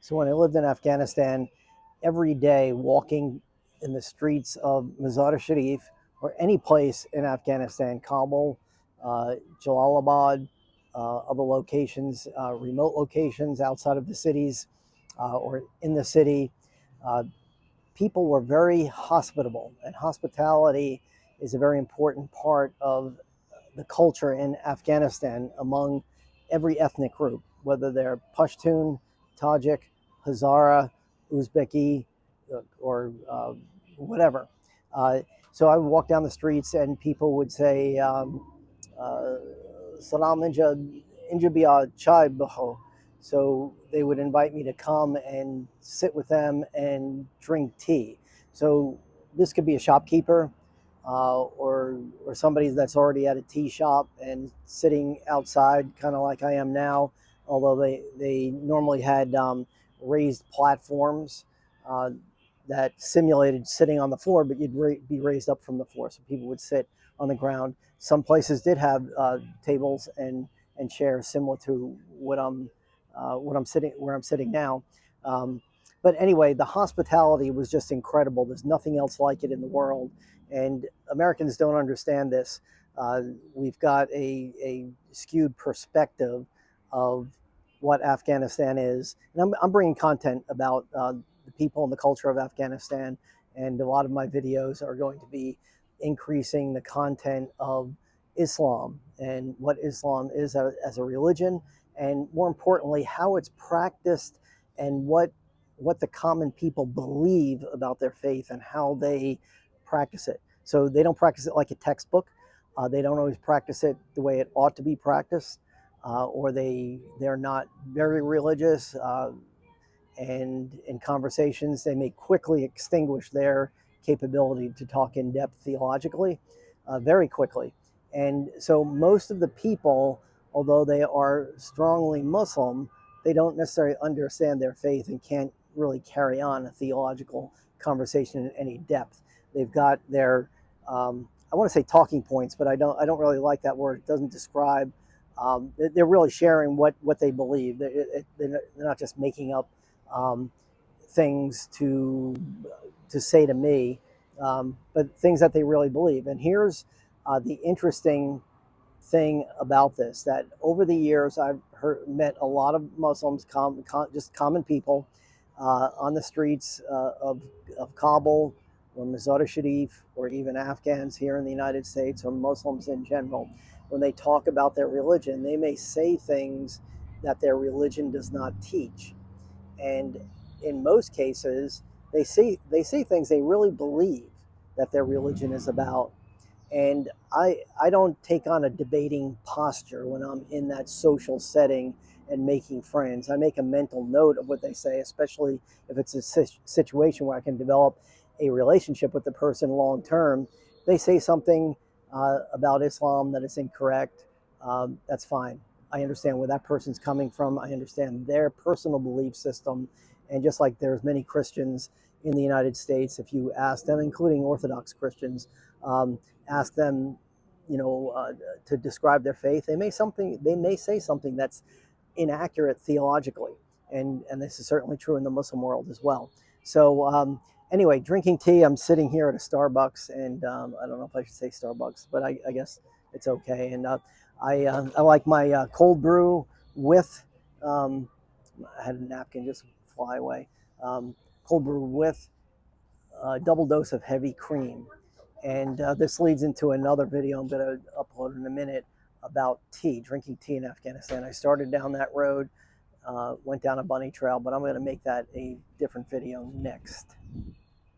So when I lived in Afghanistan, every day walking in the streets of Mazar-i-Sharif or any place in Afghanistan, Kabul, Jalalabad, other locations, remote locations outside of the cities or in the city, uh, people were very hospitable, and hospitality is a very important part of the culture in Afghanistan among every ethnic group, whether they're Pashtun, Tajik, Hazara, Uzbeki, or whatever. Uh, so I would walk down the streets and people would say, uh, Salam Inja Bia Chai Baho. So they would invite me to come and sit with them and drink tea. So this could be a shopkeeper or somebody that's already at a tea shop and sitting outside, kind of like I am now. Although they normally had raised platforms uh, that simulated sitting on the floor, but you'd be raised up from the floor, so people would sit on the ground. Some places did have tables and chairs similar to what I'm sitting where I'm sitting now. Um, but anyway, the hospitality was just incredible. There's nothing else like it in the world, and Americans don't understand this. We've got a skewed perspective of what Afghanistan is, and I'm bringing content about the people and the culture of Afghanistan, and a lot of my videos are going to be increasing the content of Islam and what Islam is as a religion, and more importantly, how it's practiced and what the common people believe about their faith and how they practice it. So they don't practice it like a textbook. They don't always practice it the way it ought to be practiced, or they're not very religious. And in conversations, they may quickly extinguish their capability to talk in depth theologically very quickly. And so most of the people, although they are strongly Muslim, they don't necessarily understand their faith and can't really carry on a theological conversation in any depth. They've got their, I want to say talking points, but I don't really like that word. It doesn't describe. They're really sharing what they believe. They're not just making up um, things to say to me, but things that they really believe. And here's the interesting thing about this: that over the years, met a lot of Muslims, just common people, on the streets of Kabul or Mazar-i-Sharif, or even Afghans here in the United States, or Muslims in general. When they talk about their religion, they may say things that their religion does not teach, and in most cases they say things they really believe that their religion is about. And I don't take on a debating posture when I'm in that social setting and making friends. I make a mental note of what they say, especially if it's a situation where I can develop a relationship with the person long term. They say something about Islam that is incorrect. That's fine. I understand where that person's coming from. I understand their personal belief system. And just like there's many Christians in the United States, if you ask them, including Orthodox Christians, ask them, to describe their faith, they may say something that's inaccurate theologically, and this is certainly true in the Muslim world as well. So anyway, drinking tea. I'm sitting here at a Starbucks, and I don't know if I should say Starbucks, but I guess it's okay. And I like my cold brew with. I had a napkin just fly away. Cold brew with a double dose of heavy cream. And this leads into another video I'm going to upload in a minute about tea, drinking tea in Afghanistan. I started down that road, went down a bunny trail, but I'm going to make that a different video next.